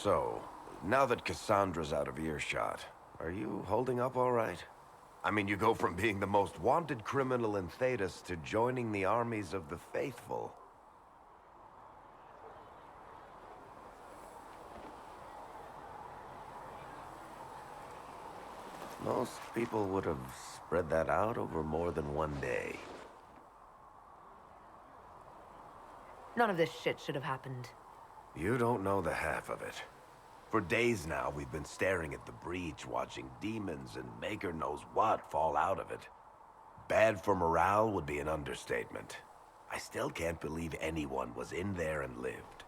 So, now that Cassandra's out of earshot, are you holding up all right? I mean, you go from being the most wanted criminal in Thedas to joining the armies of the faithful. Most people would have spread that out over more than one day. None of this shit should have happened. You don't know the half of it. For days now, we've been staring at the breach, watching demons and maker knows what fall out of it. Bad for morale would be an understatement. I still can't believe anyone was in there and lived.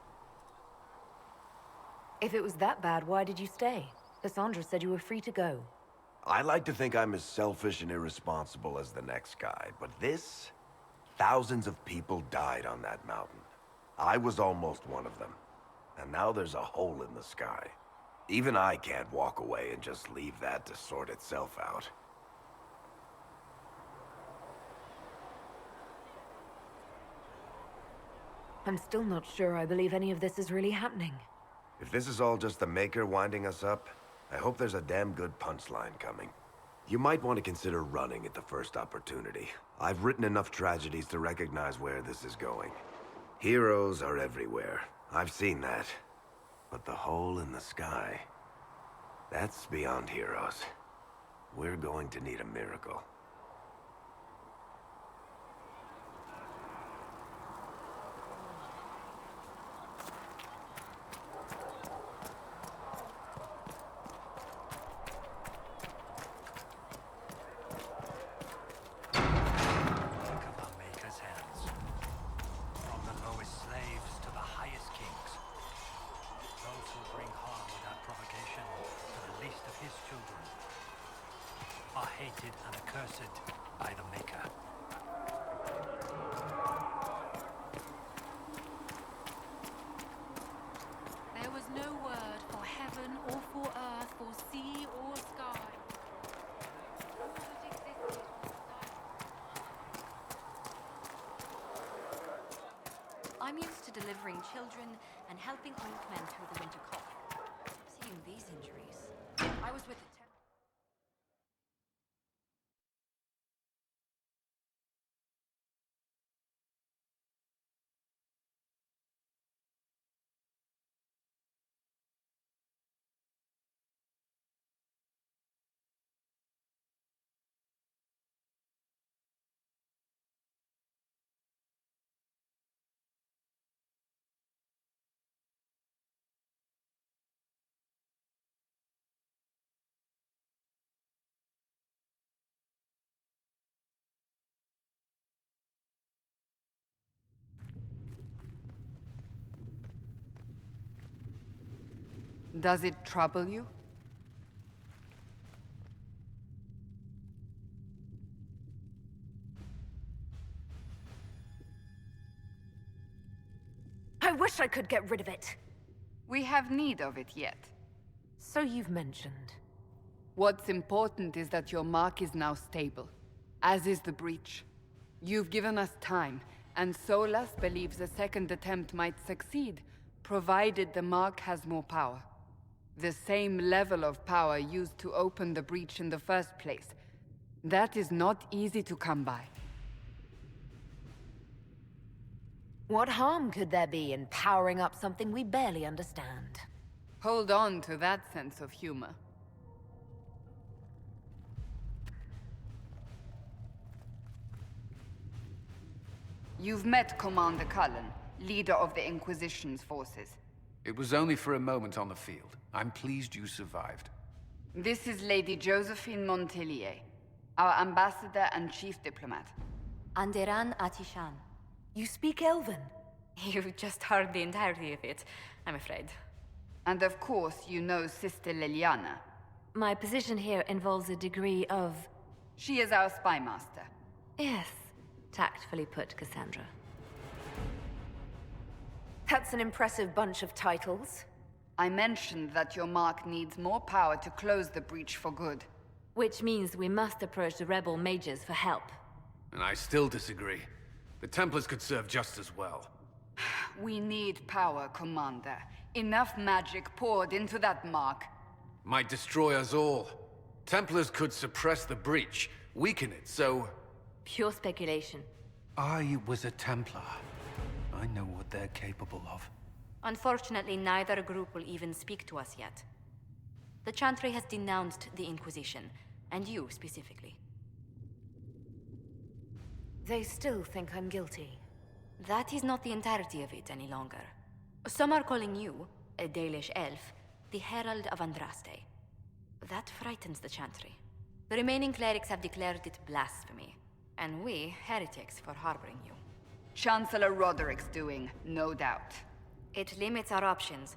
If it was that bad, why did you stay? Cassandra said you were free to go. I like to think I'm as selfish and irresponsible as the next guy, but this... Thousands of people died on that mountain. I was almost one of them. And now there's a hole in the sky. Even I can't walk away and just leave that to sort itself out. I'm still not sure I believe any of this is really happening. If this is all just the Maker winding us up, I hope there's a damn good punchline coming. You might want to consider running at the first opportunity. I've written enough tragedies to recognize where this is going. Heroes are everywhere. I've seen that. But the hole in the sky... that's beyond heroes. We're going to need a miracle. Hated and accursed by the Maker. There was no word for heaven or for earth, for sea or sky. All that existed was silence. I'm used to delivering children and helping old men through the winter cough. Seeing these injuries, I was with the Does it trouble you? I wish I could get rid of it. We have need of it yet. So you've mentioned. What's important is that your mark is now stable, as is the breach. You've given us time, and Solas believes a second attempt might succeed, provided the mark has more power. The same level of power used to open the breach in the first place. That is not easy to come by. What harm could there be in powering up something we barely understand? Hold on to that sense of humor. You've met Commander Cullen, leader of the Inquisition's forces. It was only for a moment on the field. I'm pleased you survived. This is Lady Josephine Montelier, our ambassador and chief diplomat. Anderan Atishan. You speak Elven? You've just heard the entirety of it, I'm afraid. And of course, you know Sister Liliana. My position here involves a degree of... She is our spy master. Yes, tactfully put, Cassandra. That's an impressive bunch of titles. I mentioned that your mark needs more power to close the breach for good. Which means we must approach the rebel mages for help. And I still disagree. The Templars could serve just as well. We need power, Commander. Enough magic poured into that mark. Might destroy us all. Templars could suppress the breach, weaken it, so... Pure speculation. I was a Templar. I know what they're capable of. Unfortunately, neither group will even speak to us yet. The Chantry has denounced the Inquisition, and you specifically. They still think I'm guilty. That is not the entirety of it any longer. Some are calling you, a Dalish elf, the Herald of Andraste. That frightens the Chantry. The remaining clerics have declared it blasphemy, and we, heretics, for harboring you. Chancellor Roderick's doing, no doubt. It limits our options.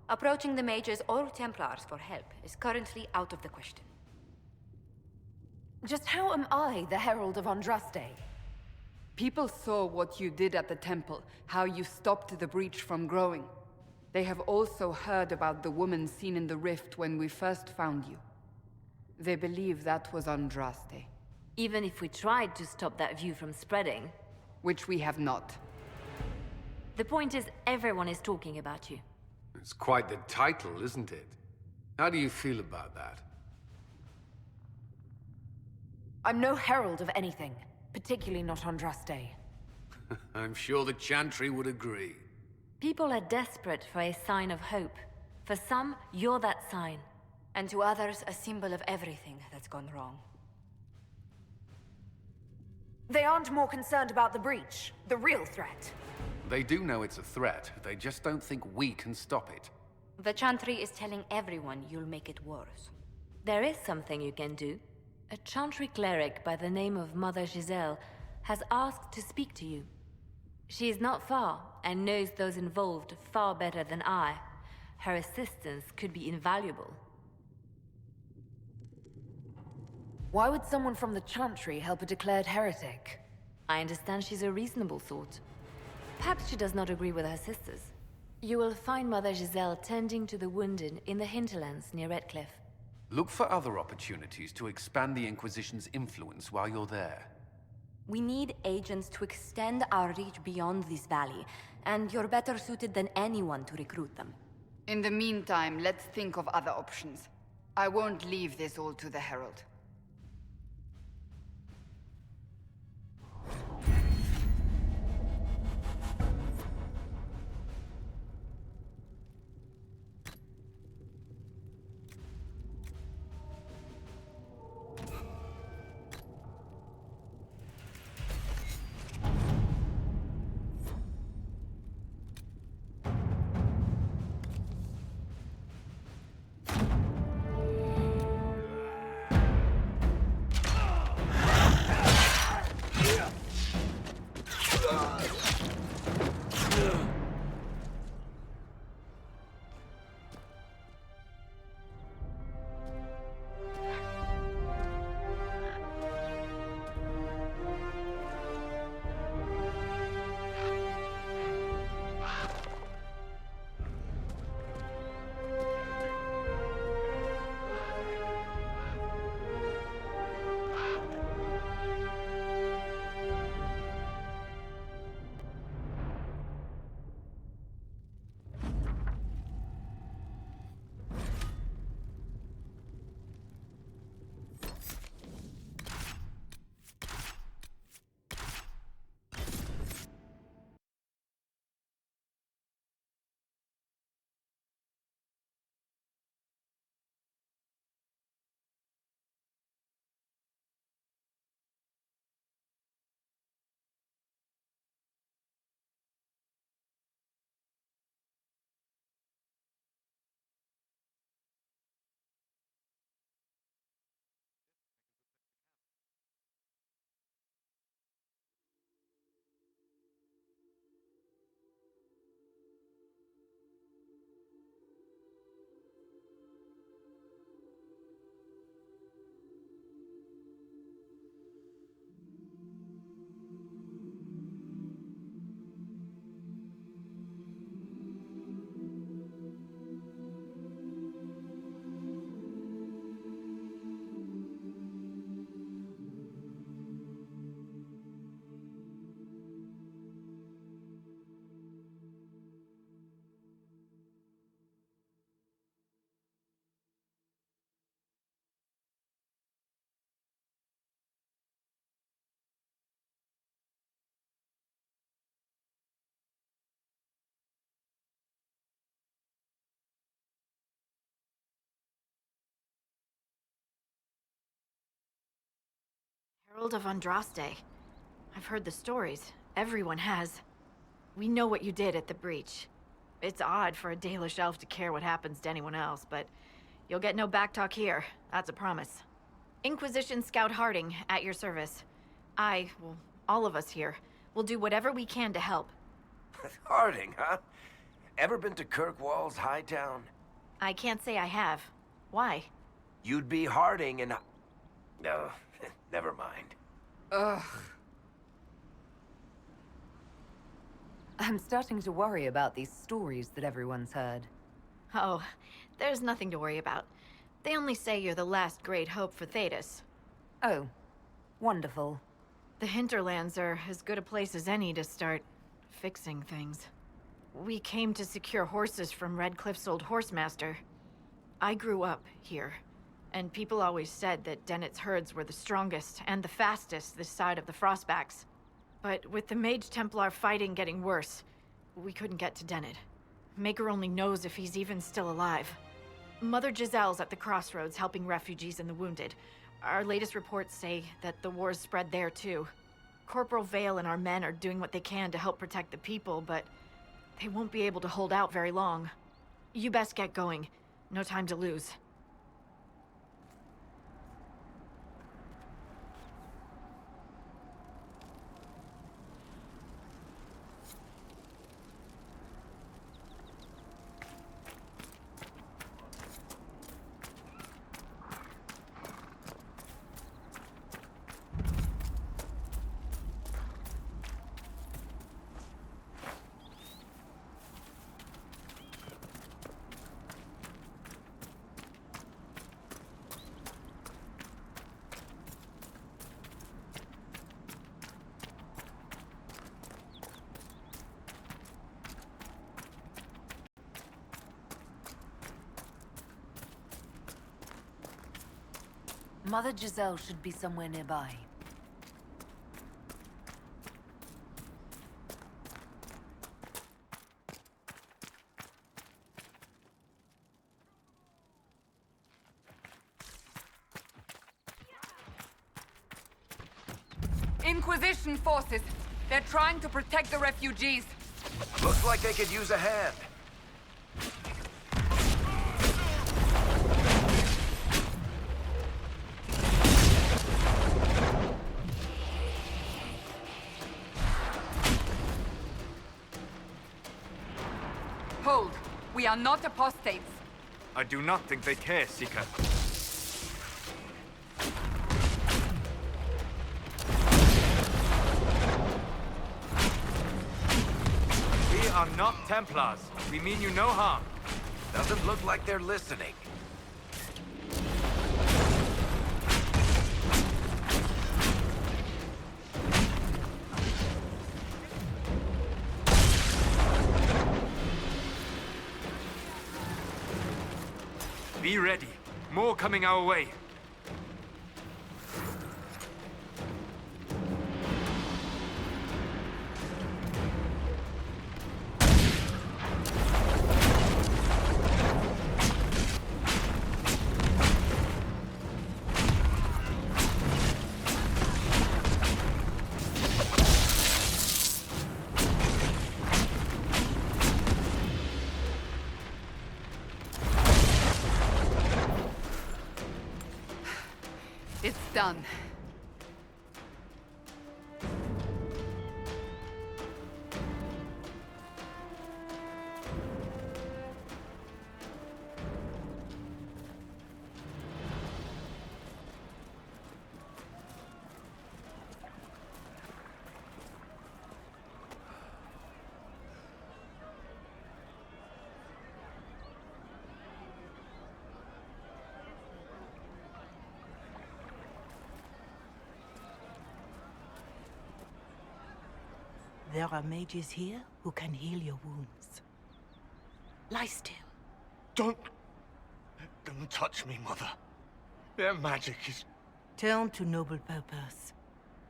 Approaching the Mages or Templars for help is currently out of the question. Just how am I the Herald of Andraste? People saw what you did at the temple, how you stopped the breach from growing. They have also heard about the woman seen in the rift when we first found you. They believe that was Andraste. Even if we tried to stop that view from spreading. Which we have not. The point is, everyone is talking about you. It's quite the title, isn't it? How do you feel about that? I'm no herald of anything, particularly not Andraste. I'm sure the Chantry would agree. People are desperate for a sign of hope. For some, you're that sign. And to others, a symbol of everything that's gone wrong. They aren't more concerned about the breach, the real threat. They do know it's a threat, they just don't think we can stop it. The Chantry is telling everyone you'll make it worse. There is something you can do. A Chantry cleric by the name of Mother Giselle has asked to speak to you. She is not far, and knows those involved far better than I. Her assistance could be invaluable. Why would someone from the Chantry help a declared heretic? I understand she's a reasonable sort. Perhaps she does not agree with her sisters. You will find Mother Giselle tending to the wounded in the Hinterlands near Redcliffe. Look for other opportunities to expand the Inquisition's influence while you're there. We need agents to extend our reach beyond this valley, and you're better suited than anyone to recruit them. In the meantime, let's think of other options. I won't leave this all to the Herald. Herald of Andraste. I've heard the stories. Everyone has. We know what you did at the breach. It's odd for a Dalish elf to care what happens to anyone else, but you'll get no backtalk here. That's a promise. Inquisition Scout Harding, at your service. Well, all of us here, will do whatever we can to help. Harding, huh? Ever been to Kirkwall's Hightown? I can't say I have. Why? You'd be Harding and... No, never mind. Ugh. I'm starting to worry about these stories that everyone's heard. Oh, there's nothing to worry about. They only say you're the last great hope for Thedas. Oh, wonderful. The Hinterlands are as good a place as any to start fixing things. We came to secure horses from Redcliffe's old horsemaster. I grew up here, and people always said that Dennett's herds were the strongest and the fastest this side of the Frostbacks. But with the Mage Templar fighting getting worse, we couldn't get to Dennett. Maker only knows if he's even still alive. Mother Giselle's at the crossroads helping refugees and the wounded. Our latest reports say that the war's spread there too. Corporal Vale and our men are doing what they can to help protect the people, but they won't be able to hold out very long. You best get going. No time to lose. Mother Giselle should be somewhere nearby. Inquisition forces! They're trying to protect the refugees! Looks like they could use a hand. Hold! We are not apostates! I do not think they care, Seeker. We are not Templars. We mean you no harm. Doesn't look like they're listening. Be ready. More coming our way. It's done. There are mages here who can heal your wounds. Lie still. Don't touch me, Mother. Their magic is... Turn to noble purpose.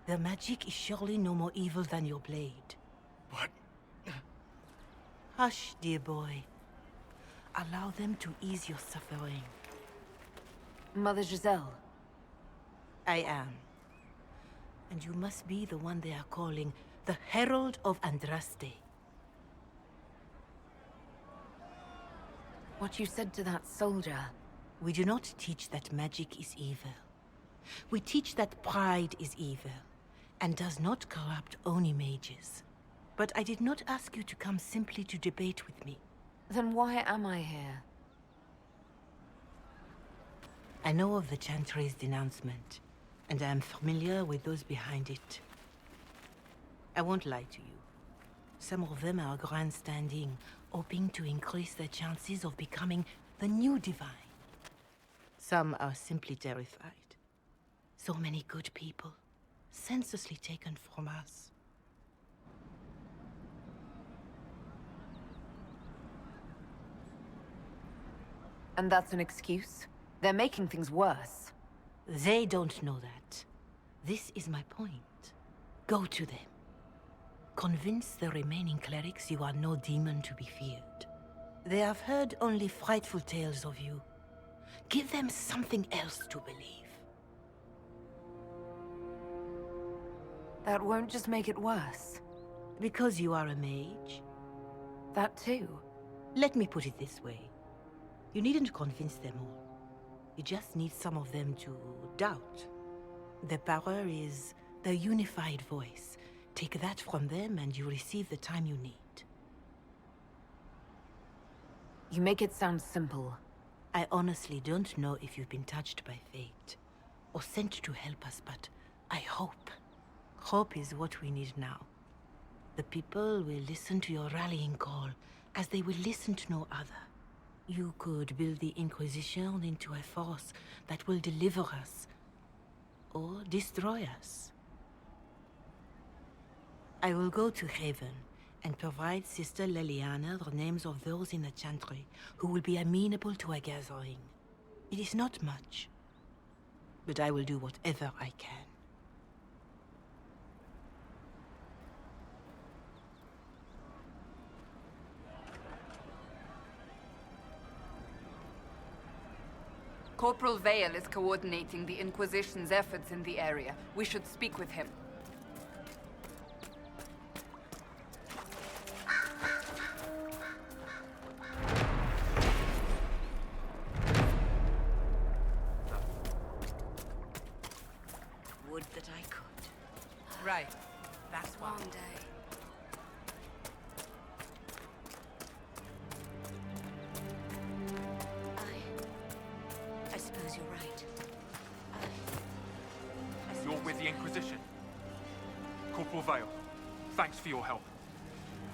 Their magic is surely no more evil than your blade. But... Hush, dear boy. Allow them to ease your suffering. Mother Giselle. I am. And you must be the one they are calling the Herald of Andraste. What you said to that soldier. We do not teach that magic is evil. We teach that pride is evil, and does not corrupt only mages. But I did not ask you to come simply to debate with me. Then why am I here? I know of the Chantry's denouncement, and I am familiar with those behind it. I won't lie to you. Some of them are grandstanding, hoping to increase their chances of becoming the new divine. Some are simply terrified. So many good people, senselessly taken from us. And that's an excuse? They're making things worse. They don't know that. This is my point. Go to them. Convince the remaining clerics you are no demon to be feared. They have heard only frightful tales of you. Give them something else to believe. That won't just make it worse. Because you are a mage? That too. Let me put it this way. You needn't convince them all. You just need some of them to doubt. Their power is their unified voice. Take that from them and you receive the time you need. You make it sound simple. I honestly don't know if you've been touched by fate, or sent to help us, but I hope. Hope is what we need now. The people will listen to your rallying call, as they will listen to no other. You could build the Inquisition into a force that will deliver us, or destroy us. I will go to Haven and provide Sister Leliana the names of those in the Chantry who will be amenable to a gathering. It is not much, but I will do whatever I can. Corporal Vale is coordinating the Inquisition's efforts in the area. We should speak with him. Would that I could. Right. That's one. Long day. I suppose you're right. You're with the Inquisition. Corporal Vale, thanks for your help.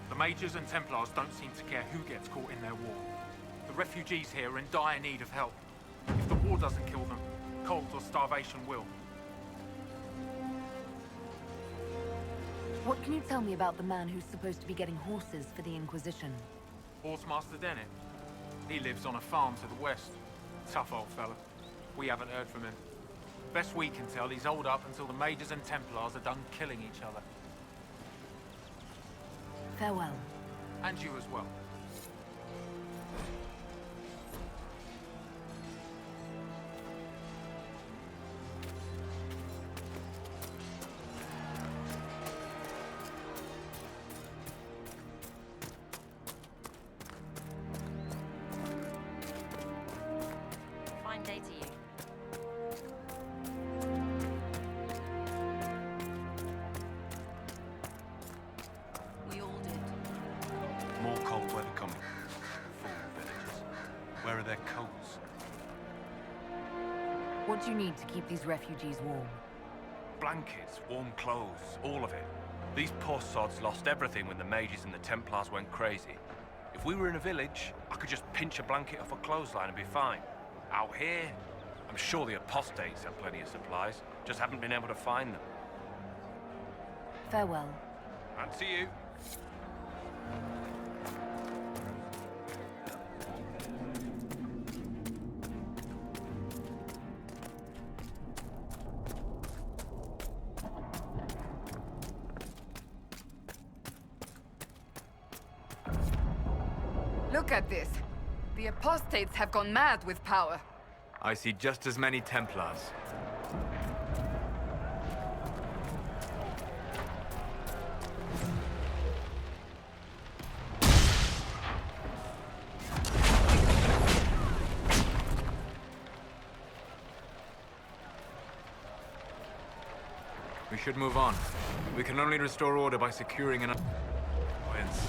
The Mages and Templars don't seem to care who gets caught in their war. The refugees here are in dire need of help. If the war doesn't kill them, cold or starvation will. What can you tell me about the man who's supposed to be getting horses for the Inquisition? Horsemaster Dennett. He lives on a farm to the west. Tough old fella. We haven't heard from him. Best we can tell, he's holed up until the Mages and Templars are done killing each other. Farewell. And you as well. Fine day to you. We all did. More cold weather coming. Fool villagers. Where are their coats? What do you need to keep these refugees warm? Blankets, warm clothes, all of it. These poor sods lost everything when the Mages and the Templars went crazy. If we were in a village, I could just pinch a blanket off a clothesline and be fine. Out here, I'm sure the apostates have plenty of supplies, just haven't been able to find them. Farewell. And to you. Look at this. The apostates have gone mad with power. I see just as many Templars. We should move on. We can only restore order by securing an alliance.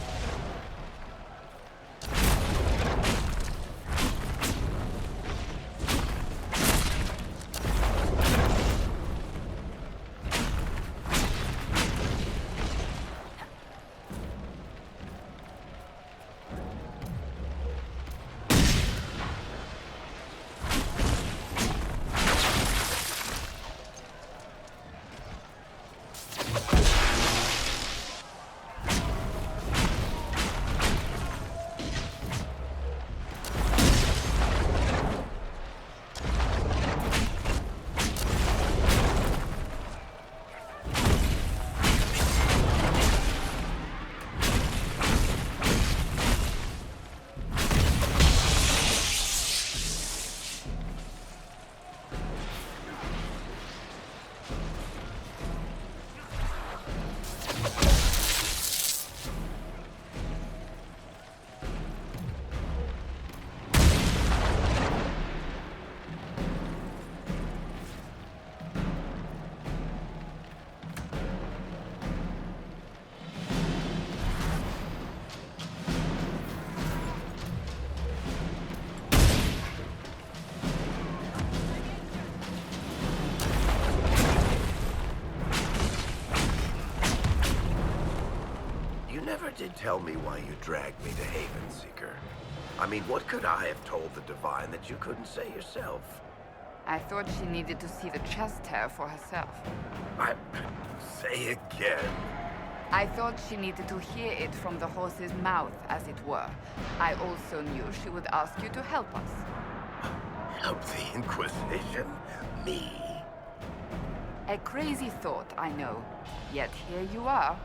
Never did tell me why you dragged me to Haven Seeker. I mean, what could I have told the Divine that you couldn't say yourself? I thought she needed to see the chest hair for herself. Say again. I thought she needed to hear it from the horse's mouth, as it were. I also knew she would ask you to help us. Help the Inquisition? Me? A crazy thought, I know. Yet here you are.